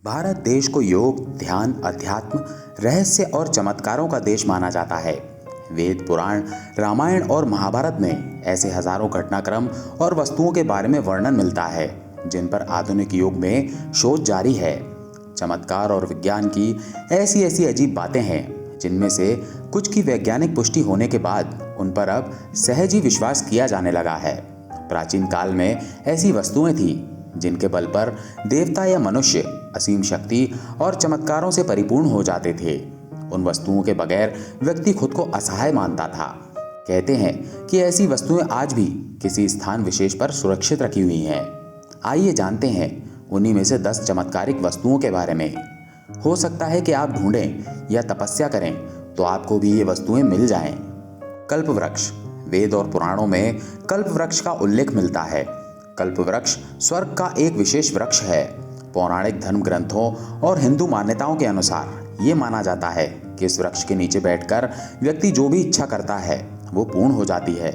भारत देश को योग, ध्यान, अध्यात्म, रहस्य और चमत्कारों का देश माना जाता है। वेद, पुराण, रामायण और महाभारत में ऐसे हजारों घटनाक्रम और वस्तुओं के बारे में वर्णन मिलता है जिन पर आधुनिक युग में शोध जारी है। चमत्कार और विज्ञान की ऐसी ऐसी अजीब बातें हैं जिनमें से कुछ की वैज्ञानिक पुष्टि होने के बाद उन पर अब सहज ही विश्वास किया जाने लगा है। प्राचीन काल में ऐसी वस्तुएं थी जिनके बल पर देवता या मनुष्य असीम शक्ति और चमत्कारों से परिपूर्ण हो जाते थे। उन वस्तुओं के बगैर व्यक्ति खुद को असहाय मानता था। कहते हैं कि ऐसी वस्तुएं आज भी किसी स्थान विशेष पर सुरक्षित रखी हुई हैं। आइए जानते हैं उन्हीं में से 10 चमत्कारिक वस्तुओं के बारे में। हो सकता है कि आप ढूंढें या तपस्या करें तो आपको भी ये वस्तुएं मिल जाएं। कल्प वृक्ष। वेद और पुराणों में कल्प वृक्ष का उल्लेख मिलता है। कल्प वृक्ष स्वर्ग का एक विशेष वृक्ष है। पौराणिक धर्म ग्रंथों और हिंदू मान्यताओं के अनुसार ये माना जाता है कि इस वृक्ष के नीचे बैठकर व्यक्ति जो भी इच्छा करता है वो पूर्ण हो जाती है।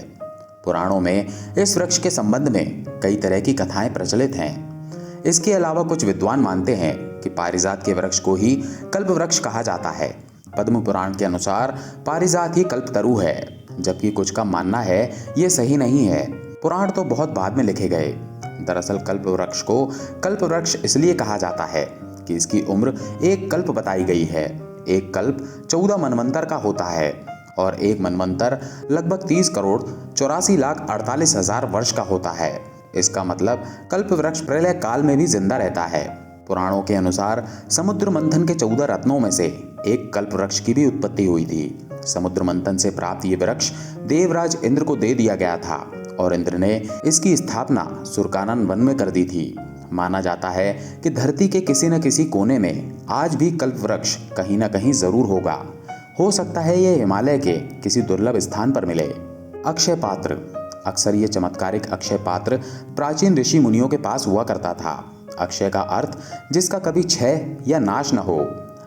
पुराणों में इस वृक्ष के संबंध में कई तरह की कथाएं प्रचलित हैं। इसके अलावा कुछ विद्वान मानते हैं कि पारिजात के वृक्ष को ही कल्प वृक्ष कहा जाता है। पद्म पुराण के अनुसार पारिजात ही कल्पतरु है, जबकि कुछ का मानना है ये सही नहीं है। पुराण तो बहुत बाद में लिखे गए। दरअसल कल्प वृक्ष को कल्प वृक्ष इसलिए कहा जाता है कि इसकी उम्र एक कल्प बताई गई है। एक कल्प 14 मनवंतर का होता है और एक मनवंतर लगभग 30 करोड़ 84,48,000 वर्ष का होता है। इसका मतलब कल्प वृक्ष प्रलय काल में भी जिंदा रहता है। पुराणों के अनुसार समुद्र मंथन के 14 रत्नों में से एक कल्प वृक्ष की भी उत्पत्ति हुई थी। समुद्र मंथन से प्राप्त ये वृक्ष देवराज इंद्र को दे दिया गया था और इंद्र ने इसकी स्थापना सुरकानन वन में कर दी थी। माना जाता है कि धरती के किसी न किसी कोने में आज भी कल्प वृक्ष कहीं न कहीं जरूर होगा। हो सकता है ये हिमालय के किसी दुर्लभ स्थान पर मिले। अक्षय पात्र। अक्सर ये चमत्कारिक अक्षय पात्र प्राचीन ऋषि मुनियों के पास हुआ करता था। अक्षय का अर्थ जिसका कभी क्षय या नाश न हो।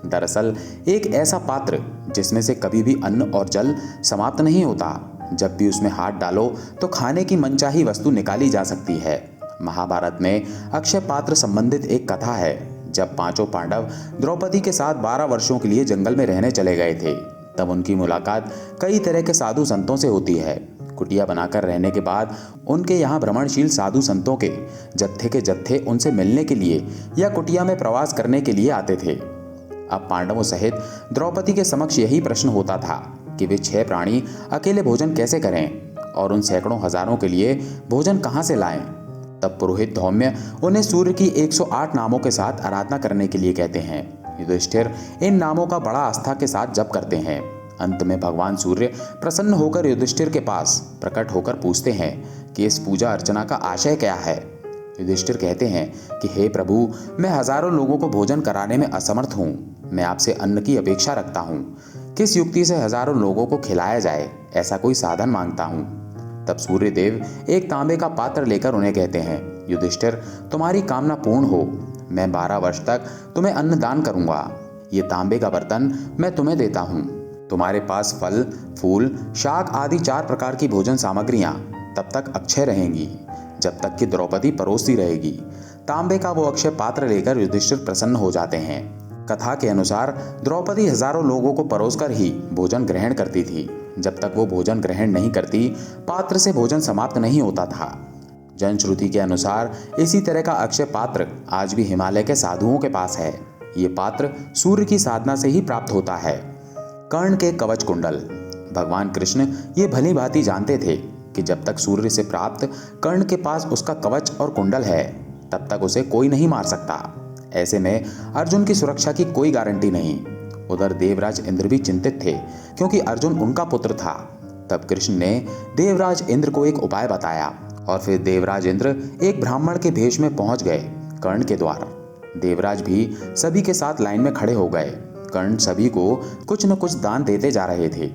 दरअसल एक ऐसा पात्र जिसमें से कभी भी अन्न और जल समाप्त नहीं होता। जब भी उसमें हाथ डालो तो खाने की मनचाही वस्तु निकाली जा सकती है। महाभारत में अक्षय पात्र संबंधित एक कथा है। जब 5 पांडव द्रौपदी के साथ 12 वर्षों के लिए जंगल में रहने चले गए थे, तब उनकी मुलाकात कई तरह के साधु संतों से होती है। कुटिया बनाकर रहने के बाद उनके यहाँ भ्रमणशील साधु संतों के जत्थे उनसे मिलने के लिए या कुटिया में प्रवास करने के लिए आते थे। अब पांडवों सहित द्रौपदी के समक्ष यही प्रश्न होता था कि वे 6 प्राणी अकेले भोजन कैसे करें और उन सैकड़ों हजारों के लिए भोजन कहां से लाएं। तब पुरोहित धौम्य उन्हें सूर्य की 108 नामों के साथ आराधना करने के लिए कहते हैं। युधिष्ठिर इन नामों का बड़ा आस्था के साथ जप करते हैं। अंत में भगवान सूर्य प्रसन्न होकर युधिष्ठिर के पास प्रकट होकर पूछते हैं कि इस पूजा अर्चना का आशय क्या है। युधिष्ठिर कहते हैं कि हे प्रभु, मैं हजारों लोगों को भोजन कराने में असमर्थ हूँ। मैं आपसे अन्न की अपेक्षा रखता हूँ। किस युक्ति से हजारों लोगों को खिलाया जाए ऐसा कोई साधन मांगता हूँ। तब सूर्यदेव एक तांबे का पात्र लेकर उन्हें कहते हैं, युधिष्ठिर, तुम्हारी कामना पूर्ण हो। मैं 12 वर्ष तक तुम्हें अन्न दान करूंगा। ये तांबे का बर्तन मैं तुम्हें देता हूँ। तुम्हारे पास फल, फूल, शाक आदि 4 प्रकार की भोजन सामग्रियां तब तक अक्षय रहेंगी जब तक कि द्रौपदी परोसती रहेगी। तांबे का वो अक्षय पात्र लेकर युधिष्ठिर प्रसन्न हो जाते हैं। कथा के अनुसार द्रौपदी हजारों लोगों को परोसकर ही भोजन ग्रहण करती थी। जब तक वो भोजन ग्रहण नहीं करती, पात्र से भोजन समाप्त नहीं होता था। जनश्रुति के अनुसार इसी तरह का अक्षय पात्र आज भी हिमालय के साधुओं के पास है। ये पात्र सूर्य की साधना से ही प्राप्त होता है। कर्ण के कवच कुंडल। भगवान कृष्ण ये भली भांति जानते थे कि जब तक सूर्य से प्राप्त कर्ण के पास उसका कवच और कुंडल है, तब तक उसे कोई नहीं मार सकता। ऐसे में अर्जुन की सुरक्षा की कोई गारंटी नहीं। उधर देवराज इंद्र भी चिंतित थे क्योंकि अर्जुन उनका पुत्र था। तब कृष्ण ने देवराज इंद्र को एक उपाय बताया और फिर देवराज इंद्र एक ब्राह्मण के भेष में पहुंच गए कर्ण के द्वार। देवराज भी सभी के साथ लाइन में खड़े हो गए। कर्ण सभी को कुछ न कुछ दान देते जा रहे थे।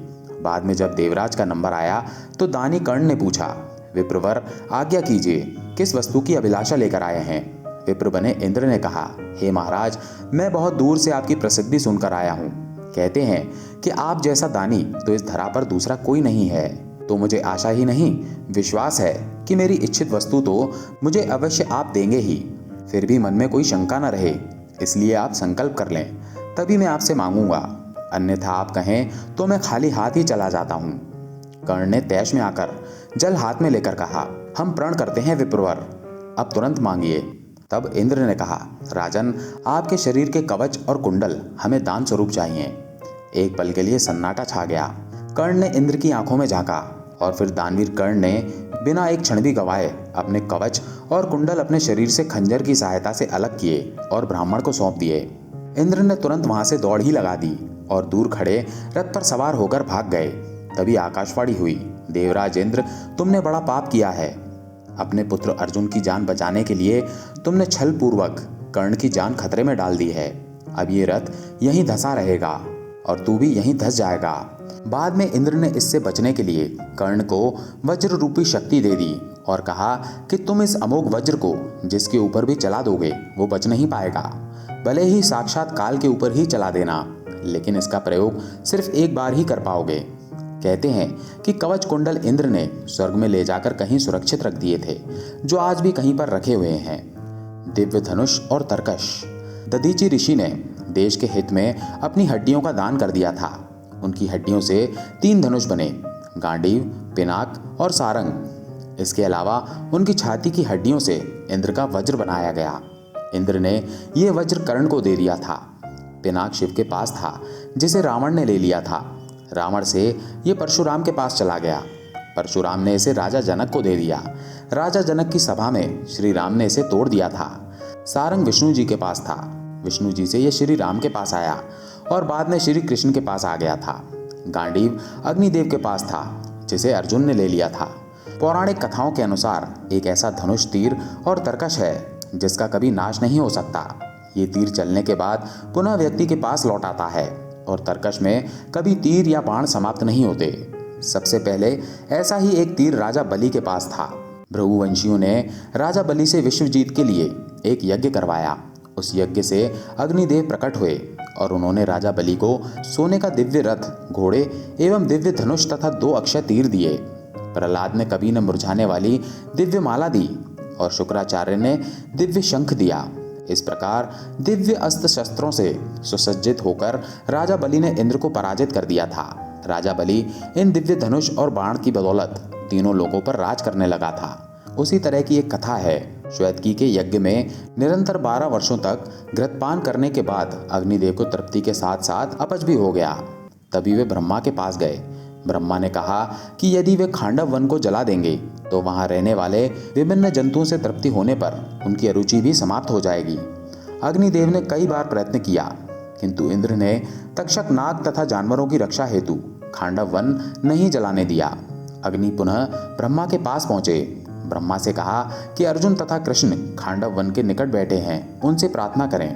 बाद में जब देवराज का नंबर आया तो दानी कर्ण ने पूछा, विप्रवर, आज्ञा कीजिए, किस वस्तु की अभिलाषा लेकर आए हैं। विप्र बने इंद्र ने कहा, हे महाराज, मैं बहुत दूर से आपकी प्रसिद्धि सुनकर आया हूँ। कहते हैं कि आप जैसा दानी तो इस धरा पर दूसरा कोई नहीं है। तो मुझे आशा ही नहीं, विश्वास है कि मेरी इच्छित वस्तु तो मुझे अवश्य आप देंगे ही। फिर भी मन में कोई शंका न रहे, इसलिए आप संकल्प कर लें, तभी मैं आपसे मांगूंगा, अन्यथा आप कहें तो मैं खाली हाथ ही चला जाता हूँ। कर्ण ने तैश में आकर जल हाथ में लेकर कहा, हम प्रण करते हैं विप्रवर, अब तुरंत मांगिए। तब इंद्र ने कहा, राजन, आपके शरीर के कवच और कुंडल हमें दान स्वरूप चाहिए। एक पल के लिए सन्नाटा छा गया। कर्ण ने इंद्र की आंखों में झांका और फिर दानवीर कर्ण ने बिना एक क्षण भी गवाए अपने कवच और कुंडल अपने शरीर से खंजर की सहायता से अलग किए और ब्राह्मण को सौंप दिए। इंद्र ने तुरंत वहां से दौड़ ही लगा दी और दूर खड़े रथ पर सवार होकर भाग गए। तभी आकाशवाणी हुई, देवराज इंद्र, तुमने बड़ा पाप किया है। अपने पुत्र अर्जुन की जान बचाने के लिए तुमने छल पूर्वक कर्ण की जान खतरे में डाल दी है। अब ये रथ यहीं धंसा रहेगा और तू भी यहीं धंस जाएगा। बाद में इंद्र ने इससे बचने के लिए कर्ण को वज्र रूपी शक्ति दे दी और कहा कि तुम इस अमोघ वज्र को जिसके ऊपर भी चला दोगे वो बच नहीं पाएगा। भले ही साक्षात काल के ऊपर ही चला देना, लेकिन इसका प्रयोग सिर्फ एक बार ही कर पाओगे। कहते हैं कि कवच कुंडल इंद्र ने स्वर्ग में ले जाकर कहीं सुरक्षित रख दिए थे, जो आज भी कहीं पर रखे हुए हैं। दिव्य धनुष और तरकश दधीचि ऋषि ने देश के हित में अपनी हड्डियों का दान कर दिया था। उनकी हड्डियों से 3 धनुष बने, गांडीव, पिनाक और सारंग। इसके अलावा उनकी छाती की हड्डियों से इंद्र का वज्र बनाया गया। इंद्र ने यह वज्र कर्ण को दे दिया था। पिनाक शिव के पास था, जिसे रावण ने ले लिया था। रावण से ये परशुराम के पास चला गया। परशुराम ने इसे राजा जनक को दे दिया। राजा जनक की सभा में श्री राम ने इसे तोड़ दिया था। सारंग विष्णु जी के पास था। विष्णु जी से ये श्री राम के पास आया और बाद में श्री कृष्ण के पास आ गया था। गांडीव अग्निदेव के पास था, जिसे अर्जुन ने ले लिया था। पौराणिक कथाओं के अनुसार एक ऐसा धनुष, तीर और तरकश है जिसका कभी नाश नहीं हो सकता। ये तीर चलने के बाद पुनः व्यक्ति के पास लौट आता है और तरकश में कभी तीर या बाण समाप्त नहीं होते। सबसे पहले ऐसा ही एक तीर राजा बलि के पास था। भृगुवंशियों ने राजा बलि से विश्व जीत के लिए एक यज्ञ करवाया। उस यज्ञ से अग्निदेव प्रकट हुए और उन्होंने राजा बलि को सोने का दिव्य रथ, घोड़े एवं दिव्य धनुष तथा 2 अक्षय तीर दिए। प्रहलाद ने कभी न मुरझाने वाली दिव्य माला दी और शुक्राचार्य ने दिव्य शंख दिया। इस प्रकार दिव्य अस्त्र शस्त्रों से सुसज्जित होकर राजा बलि ने इंद्र को पराजित कर दिया था। राजा बलि इन दिव्य धनुष और बाण की बदौलत तीनों लोगों पर राज करने लगा था। उसी तरह की एक कथा है। श्वेतकी के यज्ञ में निरंतर 12 वर्षों तक घृतपान करने के बाद अग्निदेव को तृप्ति के साथ साथ अपच भी हो गया। तभी वे ब्रह्मा के पास गए। ब्रह्मा ने कहा कि यदि वे खांडव वन को जला देंगे तो वहां रहने वाले विभिन्न जंतुओं से तृप्ति होने पर उनकी अरुचि भी समाप्त हो जाएगी। अग्निदेव ने कई बार प्रयत्न किया, किंतु इंद्र ने तक्षक नाग तथा जानवरों की रक्षा हेतु खांडव वन नहीं जलाने दिया। अग्नि पुनः ब्रह्मा के पास पहुंचे। ब्रह्मा से कहा कि अर्जुन तथा कृष्ण खांडव वन के निकट बैठे हैं, उनसे प्रार्थना करें।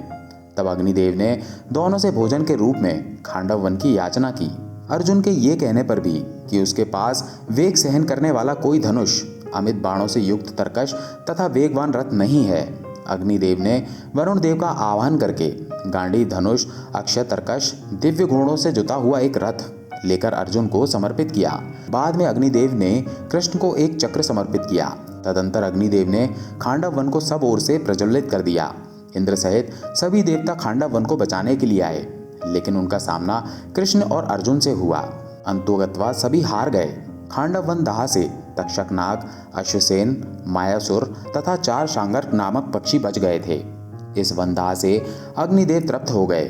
तब अग्निदेव ने दोनों से भोजन के रूप में खांडव वन की याचना की। अर्जुन के ये कहने पर भी कि उसके पास वेग सहन करने वाला कोई धनुष, अमित बाणों से युक्त तरकश तथा वेगवान रथ नहीं है, अग्निदेव ने वरुण देव का आह्वान करके गांडी धनुष, अक्षय तरकश, दिव्य घोड़ों से जुता हुआ एक रथ लेकर अर्जुन को समर्पित किया। बाद में अग्निदेव ने कृष्ण को एक चक्र समर्पित किया। तदंतर अग्निदेव ने खांडव वन को सब ओर से प्रज्वलित कर दिया। इंद्र सहित सभी देवता खांडव वन को बचाने के लिए आए, लेकिन उनका सामना कृष्ण और अर्जुन से हुआ। अंतोगत्वा सभी हार गए। खांडव वन दाह से तक्षक नाग, अश्वसेन, मायासुर तथा 4 शांगर्क नामक पक्षी बच गए थे। इस वनदाह से अग्निदेव तृप्त हो गए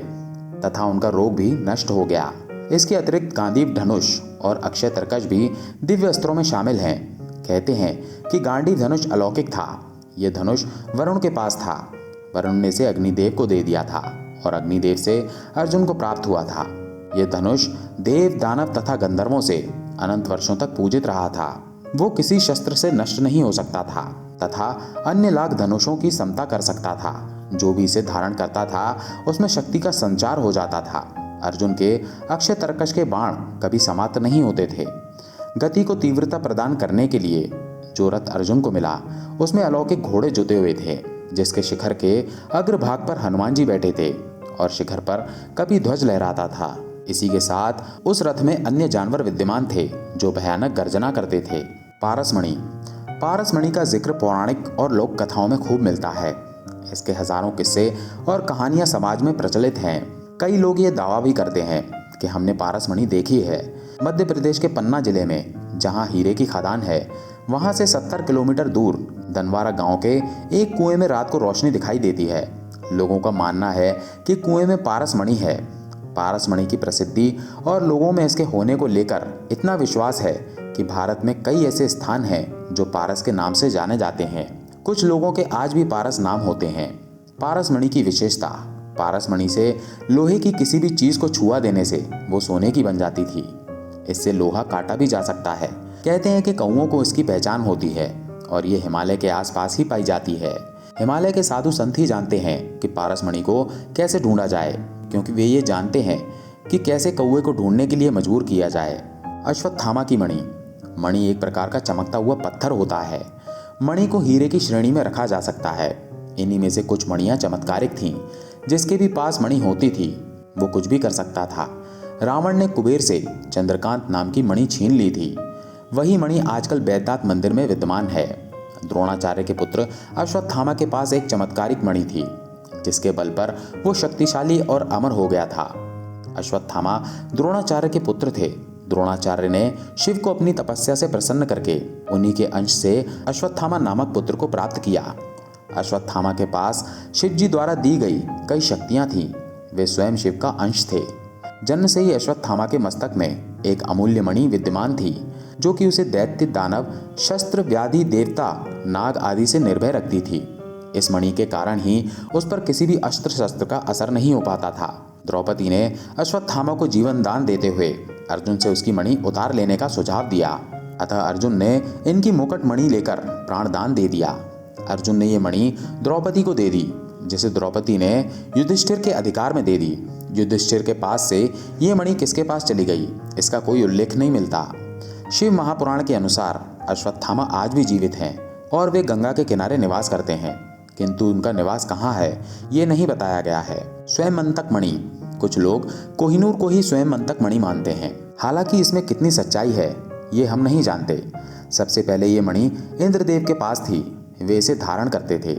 तथा उनका रोग भी नष्ट हो गया। इसके अतिरिक्त गांडीव धनुष और अक्षय तरकश भी दिव्य अस्त्रों में शामिल हैं। कहते हैं कि गांडीव धनुष अलौकिक था। यह धनुष वरुण के पास था। वरुण ने इसे अग्निदेव को दे दिया था और अग्निदेव से अर्जुन को प्राप्त हुआ था। यह धनुष देव, दानव तथा गंधर्वों से अनंत वर्षों तक पूजित रहा था। वो किसी शस्त्र से नष्ट नहीं हो सकता था तथा अन्य लाख धनुषों की समता कर सकता था। जो भी इसे धारण करता था उसमें शक्ति का संचार हो जाता था। अर्जुन के अक्षय तरकश के बाण कभी समाप्त नहीं होते थे। गति को तीव्रता प्रदान करने के लिए जो रथ अर्जुन को मिला उसमें अलौकिक घोड़े जुते हुए थे, जिसके शिखर के अग्रभाग पर हनुमान जी बैठे थे और शिखर पर कभी ध्वज लहराता था। इसी के साथ उस रथ में अन्य जानवर विद्यमान थे जो भयानक गर्जना करते थे। पारसमणि का जिक्र पौराणिक और लोक कथाओं में खूब मिलता है। इसके हजारों किस्से और कहानियां समाज में प्रचलित हैं। कई लोग ये दावा भी करते हैं कि हमने पारस मणि देखी है। मध्य प्रदेश के पन्ना जिले में जहां हीरे की खदान है, वहां से 70 किलोमीटर दूर दनवारा गांव के एक कुएं में रात को रोशनी दिखाई देती है। लोगों का मानना है कि कुएं में पारस मणि है। पारस मणि की प्रसिद्धि और लोगों में इसके होने को लेकर इतना विश्वास है कि भारत में कई ऐसे स्थान हैं जो पारस के नाम से जाने जाते हैं। कुछ लोगों के आज भी पारस नाम होते हैं। पारस मणि की विशेषता, पारस मणि से लोहे की किसी भी चीज को छुआ देने से वो सोने की बन जाती थी। इससे लोहा काटा भी जा सकता है। कहते हैं कि कौओं को इसकी पहचान होती है और ये हिमालय के आसपास ही पाई जाती है। हिमालय के साधु संत ही जानते हैं कि पारस मणि को कैसे ढूंढा जाए, क्योंकि वे ये जानते हैं कि कैसे कौवे को ढूंढने के लिए मजबूर किया जाए। अश्वत्थामा की मणि। मणि एक प्रकार का चमकता हुआ पत्थर होता है। मणि को हीरे की श्रेणी में रखा जा सकता है। इन्हीं में से कुछ मणियां चमत्कारिक थीं। जिसके भी पास मणि होती थी वो कुछ भी कर सकता था। रावण ने कुबेर से चंद्रकांत नाम की मणि छीन ली थी। वही मणि आजकल बैद्यनाथ मंदिर में विद्यमान है। द्रोणाचार्य के पुत्र अश्वत्थामा के पास एक चमत्कारिक मणि थी, जिसके बल पर वो शक्तिशाली और अमर हो गया था। अश्वत्थामा द्रोणाचार्य के पुत्र थे। द्रोणाचार्य ने शिव को अपनी तपस्या से प्रसन्न करके उन्हीं के अंश से अश्वत्थामा नामक पुत्र को प्राप्त किया। अश्वत्थामा के पास शिव जी द्वारा दी गई कई शक्तियां थीं। वे स्वयं शिव का अंश थे। जन्म से ही अश्वत्थामा के मस्तक में एक अमूल्य मणि विद्यमान थी, जो कि उसे दैत्य, दानव, शस्त्र, व्याधि, देवता, नाग आदि से निर्भय रखती थी। इस मणि के कारण ही उस पर किसी भी अस्त्र शस्त्र का असर नहीं हो पाता था। द्रौपदी ने अश्वत्थामा को जीवन दान देते हुए अर्जुन से उसकी मणि उतार लेने का सुझाव दिया। अतः अर्जुन ने इनकी मुकुट मणि लेकर प्राण दान दे दिया। अर्जुन ने ये मणि द्रौपदी को दे दी, जिसे द्रौपदी ने युधिष्ठिर के अधिकार में दे दी। युधिष्ठिर के पास से ये मणि किसके पास चली गई, इसका कोई उल्लेख नहीं मिलता। शिव महापुराण के अनुसार अश्वत्थामा आज भी जीवित हैं और वे गंगा के किनारे निवास करते हैं, किंतु उनका निवास कहाँ है ये नहीं बताया गया है। स्वयंमंतक मणि। कुछ लोग कोहिनूर को ही स्वयंमंतक मणि मानते हैं। हालांकि इसमें कितनी सच्चाई है ये हम नहीं जानते। सबसे पहले ये मणि इंद्रदेव के पास थी। वे इसे धारण करते थे।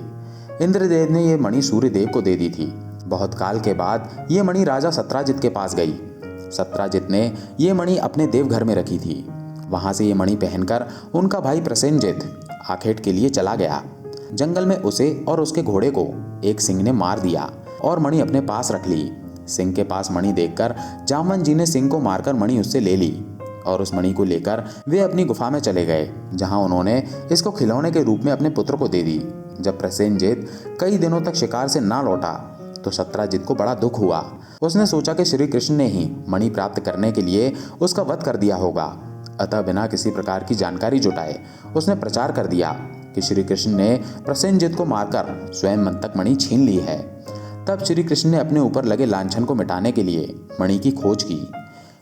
इंद्रदेव ने ये मणि सूर्यदेव को दे दी थी। बहुत काल के बाद ये मणि राजा सत्राजित के पास गई। सत्राजित ने ये मणि अपने देवघर में रखी थी। वहां से ये मणि पहनकर उनका भाई प्रसेनजित आखेट के लिए चला गया। जंगल में उसे और उसके घोड़े को एक सिंह ने मार दिया और मणि अपने पास रख ली। सिंह के पास मणि देखकर जामवंत जी ने सिंह को मारकर मणि उससे ले ली और उस मणि को लेकर वे अपनी गुफा में चले गए, जहां उन्होंने इसको खिलौने के रूप में अपने पुत्र को दे दी। जब प्रसेनजित कई दिनों तक शिकार से ना लौटा तो सत्राजित को बड़ा दुख हुआ। उसने सोचा कि श्री कृष्ण ने ही मणि प्राप्त करने के लिए उसका वध कर दिया होगा। अतः बिना किसी प्रकार की जानकारी जुटाए उसने प्रचार कर दिया कि श्री कृष्ण ने प्रसेनजित को मारकर स्वयं मंतक मणि छीन ली है। तब श्री कृष्ण ने अपने ऊपर लगे लांछन को मिटाने के लिए मणि की खोज की।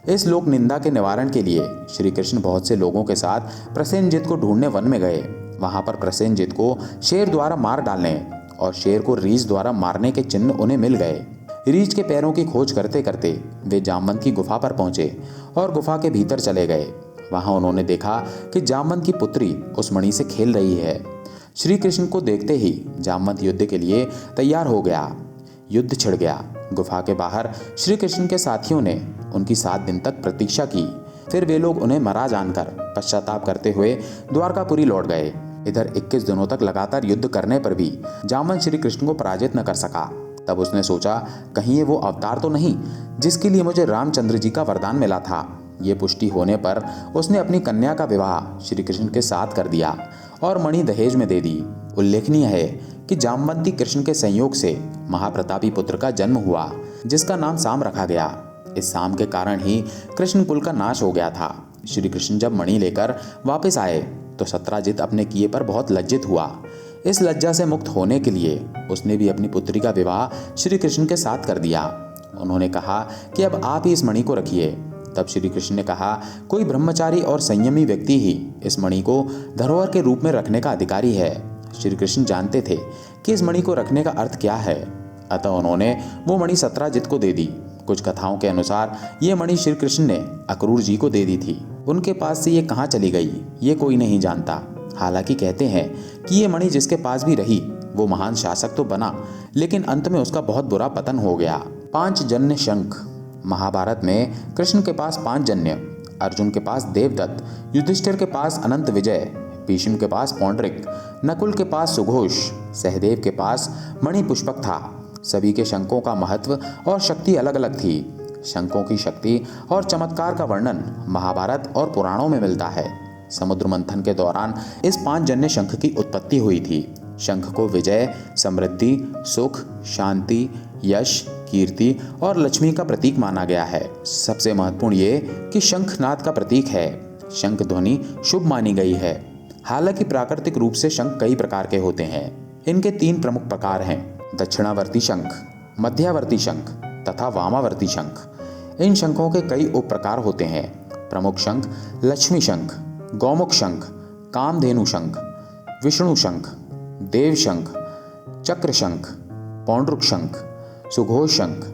इस लोक निंदा के निवारण के लिए श्री कृष्ण बहुत से लोगों के साथ प्रसेनजित को ढूंढने वन में गए। वहां पर प्रसेनजित को शेर द्वारा मार डालने और शेर को रीछ द्वारा मारने के चिन्ह उन्हें मिल गए। रीछ के पैरों की खोज करते करते वे जामवंत की गुफा पर पहुंचे और गुफा के भीतर चले गए। वहां उन्होंने देखा कि जामवंत की पुत्री उस मणि से खेल रही है। श्री कृष्ण को देखते ही जामवंत युद्ध के लिए तैयार हो गया। युद्ध छिड़ गया। गुफा के बाहर श्री कृष्ण के साथियों ने उनकी 7 दिन तक प्रतीक्षा की। फिर वे लोग उन्हें मरा जानकर पश्चाताप करते हुए द्वारकापुरी लौट गए। इधर 21 दिनों तक लगातार युद्ध करने पर भी जामवंत श्री कृष्ण को पराजित न कर सका। तब उसने सोचा, कहीं ये वो अवतार तो नहीं जिसके लिए मुझे रामचंद्र जी का वरदान मिला था। ये पुष्टि होने पर उसने अपनी कन्या का विवाह श्री कृष्ण के साथ कर दिया और मणि दहेज में दे दी। उल्लेखनीय है कि जामवंती कृष्ण के संयोग से महाप्रतापी पुत्र का जन्म हुआ, जिसका नाम साम रखा गया। इस साम के कारण ही कृष्ण कुल का नाश हो गया था। श्री कृष्ण जब मणि लेकर वापस आए तो सत्राजित अपने किए पर बहुत लज्जित हुआ। इस लज्जा से मुक्त होने के लिए उसने भी अपनी पुत्री का विवाह श्री कृष्ण के साथ कर दिया। उन्होंने कहा कि अब आप ही इस मणि को रखिए। तब श्री कृष्ण ने कहा, कोई ब्रह्मचारी और संयमी व्यक्ति ही इस मणि को धरोहर के रूप में रखने का अधिकारी है। श्री कृष्ण जानते थे कि इस मणि को रखने का अर्थ क्या है। अतः उन्होंने वो मणि सत्राजित को दे दी। कुछ कथाओं के अनुसार ये मणि श्री कृष्ण ने अक्रूर जी को दे दी थी। उनके पास से ये कहाँ चली गई ये कोई नहीं जानता। हालांकि कहते हैं कि ये मणि जिसके पास भी रही वो महान शासक तो बना, लेकिन अंत में उसका बहुत बुरा पतन हो गया। पांचजन्य शंख। महाभारत में कृष्ण के पास पांचजन्य, अर्जुन के पास देवदत्त, युधिष्ठिर के पास अनंत विजय, भीष्म के पास पौंड्रिक, नकुल के पास सुघोष, सहदेव के पास मणि पुष्पक था। सभी के शंखों का महत्व और शक्ति अलग अलग थी। शंखों की शक्ति और चमत्कार का वर्णन महाभारत और पुराणों में मिलता है। समुद्र मंथन के दौरान इस पांचजन्य शंख की उत्पत्ति हुई थी। शंख को विजय, समृद्धि, सुख, शांति, यश, कीर्ति और लक्ष्मी का प्रतीक माना गया है। सबसे महत्वपूर्ण ये कि शंखनाद का प्रतीक है। शंख ध्वनि शुभ मानी गई है। हालांकि प्राकृतिक रूप से शंख कई प्रकार के होते हैं। इनके 3 प्रमुख प्रकार हैं: दक्षिणावर्ती शंख, मध्यावर्ती शंख तथा वामावर्ती शंख। इन शंखों के कई उप प्रकार होते हैं। प्रमुख शंख लक्ष्मी शंख, गौमुख शंख, कामधेनु शंख, विष्णु शंख, देव शंख, चक्र शंख, पौंड्रुक शंख, सुघोष शंख,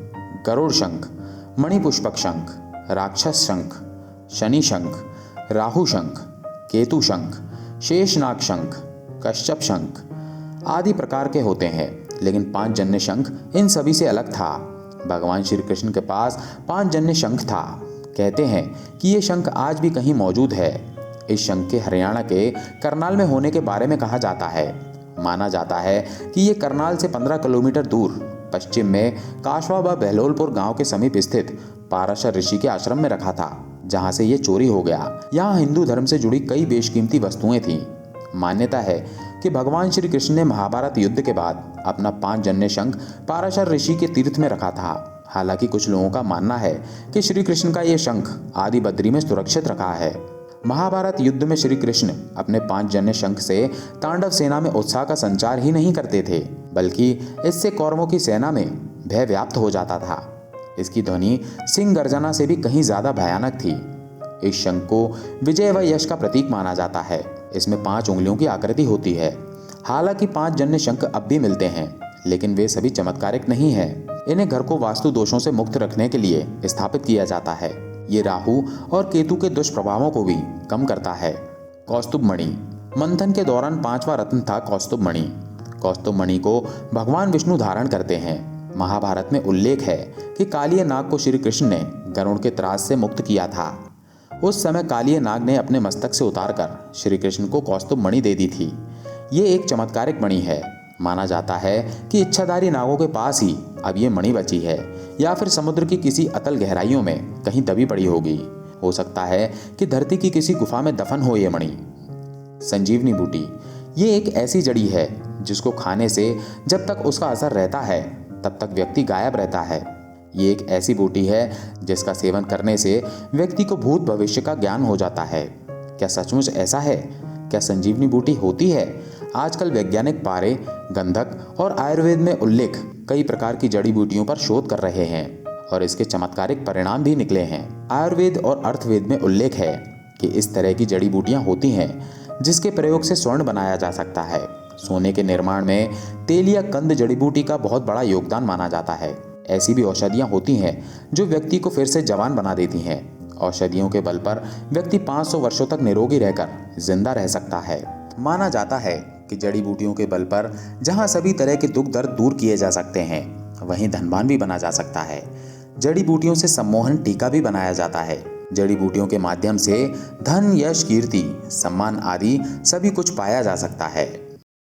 गरुड़ शंख, मणिपुष्पक शंख, राक्षस शंख, शनि शंख, राहु शंख, केतु शंख, शेषनाग शंख, कश्यप शंख आदि प्रकार के होते हैं। लेकिन पांचजन्य शंख इन सभी से अलग था। भगवान श्री कृष्ण के पास पांचजन्य शंख था। कहते हैं कि ये शंख आज भी कहीं मौजूद है। इस शंख के हरियाणा के करनाल में होने के बारे में कहा जाता है। माना जाता है कि ये करनाल से 15 किलोमीटर दूर पश्चिम में काशवा व बहलोलपुर गांव के समीप स्थित पाराशर ऋषि के आश्रम में रखा था, जहां से ये चोरी हो गया। यहाँ हिंदू धर्म से जुड़ी कई बेशकीमती वस्तुएं थीं। मान्यता है कि भगवान श्री कृष्ण ने महाभारत युद्ध के बाद अपना पांचजन्य शंख पाराशर ऋषि के तीर्थ में रखा था। हालांकि कुछ लोगों का मानना है कि श्री कृष्ण का ये शंख आदि बद्री में सुरक्षित रखा है। महाभारत युद्ध में श्री कृष्ण अपने पांचजन्य शंख से तांडव सेना में उत्साह का संचार ही नहीं करते थे, बल्कि इससे कौरवों की सेना में भय व्याप्त हो जाता था। इसकी ध्वनि सिंह गर्जना से भी कहीं ज्यादा भयानक थी। इस शंख को विजय व यश का प्रतीक माना जाता है। इसमें 5 उंगलियों की आकृति होती है। हालांकि पांचजन्य शंख अब भी मिलते हैं, लेकिन वे सभी चमत्कारिक नहीं है। इन्हें घर को वास्तु दोषों से मुक्त रखने के लिए स्थापित किया जाता है। ये राहु और केतु के दुष्प्रभावों को भी कम करता है। कौस्तुभ मणि। मंथन के दौरान 5वां रत्न था कौस्तुभ मणि। कौस्तुभ मणि को भगवान विष्णु धारण करते हैं। महाभारत में उल्लेख है कि कालिय नाग को श्री कृष्ण ने गरुड़ के त्रास से मुक्त किया था। उस समय कालिय नाग ने अपने मस्तक से उतारकर श्री कृष्ण को कौस्तुभ मणि दे दी थी। ये एक चमत्कारिक मणि है। माना जाता है कि इच्छाधारी नागों के पास ही अब ये मणि बची है, या फिर समुद्र की किसी अतल गहराइयों में कहीं दबी पड़ी होगी। हो सकता है कि धरती की किसी गुफा में दफन हो ये मणि। संजीवनी बूटी। ये एक ऐसी जड़ी है जिसको खाने से जब तक उसका असर रहता है तब तक व्यक्ति गायब रहता है। ये एक ऐसी बूटी है जिसका सेवन करने से व्यक्ति को भूत भविष्य का ज्ञान हो जाता है। क्या सचमुच ऐसा है? क्या संजीवनी बूटी होती है? आजकल वैज्ञानिक पारे, गंधक और आयुर्वेद में उल्लेख कई प्रकार की जड़ी बूटियों पर शोध कर रहे हैं और इसके चमत्कारिक परिणाम भी निकले हैं। आयुर्वेद और अर्थवेद में उल्लेख है कि इस तरह की जड़ी बूटियां होती हैं जिसके प्रयोग से स्वर्ण बनाया जा सकता है। सोने के निर्माण में तेल या कंद जड़ी बूटी का बहुत बड़ा योगदान माना जाता है। ऐसी भी औषधियां होती हैं जो व्यक्ति को फिर से जवान बना देती हैं। औषधियों के बल पर व्यक्ति 500 वर्षों तक निरोगी रहकर जिंदा रह सकता है। माना जाता है कि जड़ी बूटियों के बल पर जहां सभी तरह के दुख दर्द दूर किए जा सकते हैं, वहीं धनवान भी बना जा सकता है। जड़ी बूटियों से सम्मोहन टीका भी बनाया जाता है। जड़ी बूटियों के माध्यम से धन, यश, कीर्ति, सम्मान आदि सभी कुछ पाया जा सकता है।